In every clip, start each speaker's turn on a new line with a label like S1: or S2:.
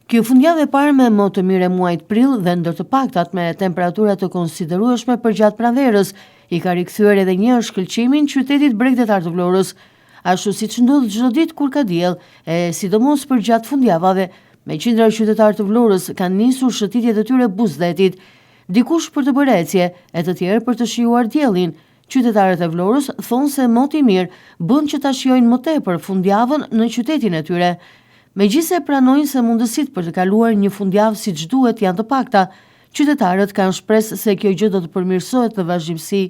S1: Kjo fundjavë e parë me më të mire muajt prill dhe ndër të paktat me temperatura të konsiderueshme për gjatë pranverës, i ka rikthyer edhe një shkëlqimin qytetit bregdetar të Vlorës, ashtu siç ndodh çdo ditë kur ka diell, e sidomos për gjatë fundjavave, me qindra qytetarë të Vlorës kanë nisur shëtitjet e tyre buzëdetit, dikush për të bërë ecje, e të tjerë për të shijuar diellin. Qytetarët e Vlorës thonë se moti i mirë bën që ta shijojnë më tepër fundjavën në qytetin e tyre. Megjithse pranojnë se mundësitë për të kaluar një fundjavë siç duhet janë të pakta, qytetarët kanë shpresë se kjo gjë do të përmirësohet në vazhdimsi.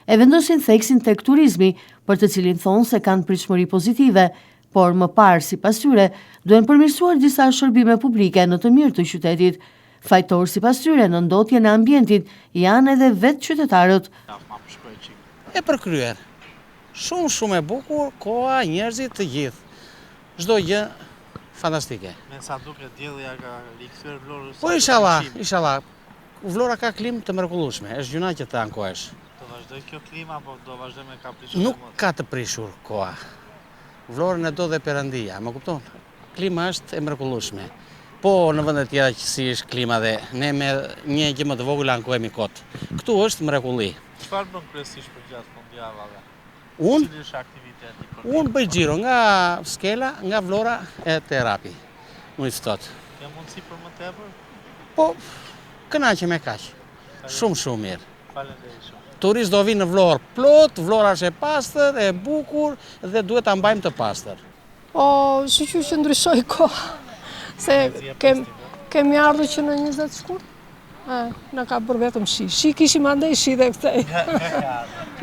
S1: E vendosin theksin tek turizmi, për të cilin thonë se kanë pritshmëri pozitive, por më parë sipas tyre duhen përmirësuar disa shërbime publike në të mirë të qytetit. Fajtor sipas tyre në ndotje në ambientin janë edhe vetë qytetarët.
S2: E përkryer. Shumë e bukur, koha, njerëzit të gjithë. Çdo gjë fantastike.
S3: Me sa duket diellja ka rikthyer Vlorës.
S2: Po inshallah. Vlora ka klimë të mrekullueshme, është gjuna që të ankohesh.
S3: Do vazhdoj kjo klima apo do vazhdoj me ka prishur?
S2: Nuk ka të prishur koha. Vlorën e do dhe Perëndia, më kupton? Klima është e mrekullueshme. Po në vende të tjera që si është klima dhe ne me një gjë më të vogël ankohemi kot. Këtu është mrekulli.
S3: Çfarë bën kryesisht për gjatë fundjavave?
S2: Unë
S3: është aktiviteti?
S2: Unë bëj xhiro nga Skela, nga Vlora e Terapi. Nuk i sot.
S3: Ka mundësi për më tepër?
S2: Po, kënaqem me kaq. Shumë mirë.
S3: Faleminderit shumë.
S2: Turist do vinë në Vlorë plot, Vlora është e pastër, e bukur dhe duhet ta mbajmë të pastër.
S4: Shiqur që ndryshoj koha. Se kemi ardhur që në 20 shkurt. Na ka bërë vetëm shi. Shi kishim andej shi dhe këtej.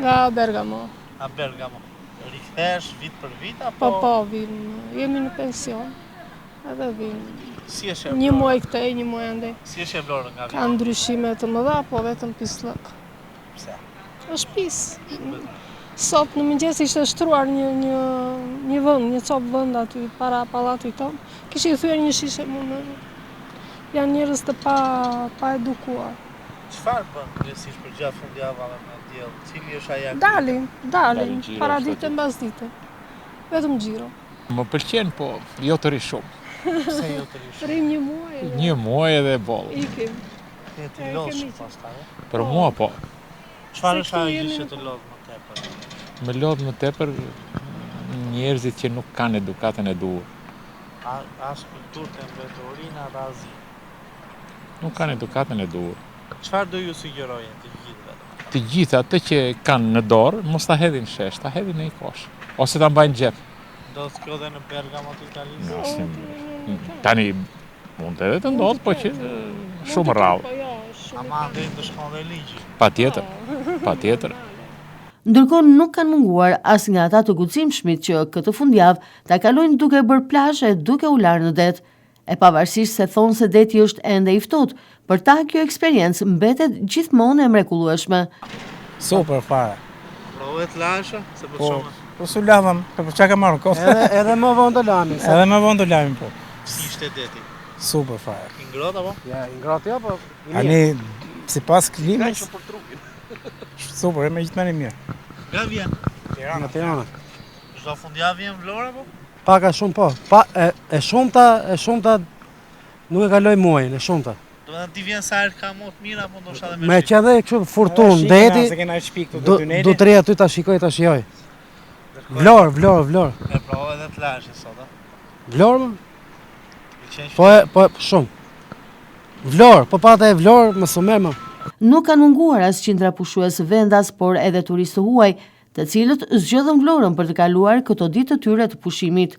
S4: Nga Bergamo.
S3: A Bergamo. Rikthesh vit për vit apo?
S4: Po, vim. Jemi në pension. Edhe vim.
S3: Si është?
S4: Një muaj këtej, një muaj andej.
S3: Si është Vlora nga vit?
S4: Ka ndryshime të mëdha, po vetëm pislëk.
S3: Pse?
S4: Është pis. Sot në mëngjes ishte shtruar një vend, një copë vend aty para pallatit tonë. Kishte thyer një shishe më. Janë njerëz të pa edukuar.
S3: Çfarë bën kryesisht për gjatë fundjavave me diell? Cili është ai aktivitet?
S4: Dalin, para dite mbas dite. Vetëm xhiro.
S5: Më pëlqen, po jo të ri shumë.
S3: Pse jo të ri shumë?
S4: Rrim një muaj.
S5: Një muaj edhe boll.
S4: Ikim.
S3: Ti lodh pastaj.
S5: Për mua po.
S3: Çfarë është ajo që të lodh më tepër?
S5: Më lodh më tepër njerëzit që nuk kanë edukatën e duhur.
S3: As kulturën vetorinë as
S5: Nuk kanë edukatën e duhur.
S3: Çfarë do ju sugjerojnë të gjithëve?
S5: Të gjithë atë që kanë në dorë, mos ta hedhin shesh, ta hedhin në një kosh, ose ta mbajnë xhep.
S3: Do të shkojë në Bergamo të Italisë?
S5: Tani mund edhe të ndodh, po që shumë rrallë.
S3: Ama andej të shkon dhe ligji.
S5: Patjetër.
S1: Ndërkohë nuk kanë munguar as nga ata të guximshmit që këtë fundjavë ta kalojnë duke bërë plazh e duke u larë në det. E pavarësisht se thonë se deti është ende i ftohtë, për ta kjo eksperiencë mbetet gjithmonë e mrekullueshme.
S6: Super fare.
S3: Provet lasha se po shumë.
S6: Po su lavëm, po çka ka marrë kohë.
S7: Edhe më vonë do lamin.
S6: Edhe më vonë do lamin po.
S3: Si ishte deti?
S6: Super fare.
S3: I ngrohtë apo?
S7: Ja, i ngrohtë jo, po.
S6: Ani sipas klimës.
S3: Ka për trupin.
S6: Super, më gjithmonë mirë.
S3: Nga vjen?
S7: Tirana.
S3: Çdo fundjavë vjen në Vlorë apo?
S7: Paka shumë po. E shumta nuk e kaloj muajin, e shumta.
S3: Do të ti vjen sa herë ka më të mirë apo ndoshta edhe më
S7: Me që edhe kështu furtunë, deti.
S6: Se kena shtëpi këtu do
S7: Do të rri aty ta shikoj ta shijoj. Vlorë.
S3: E provoj edhe të lashë sot, a?
S7: Vlorë? Po shumë. Vlorë, po pata e Vlorë më sumer më.
S1: Nuk kanë munguar as qindra pushues vendas, por edhe turistë huaj, të cilët zgjedhën Vlorën për të kaluar këto ditë të tyre të pushimit.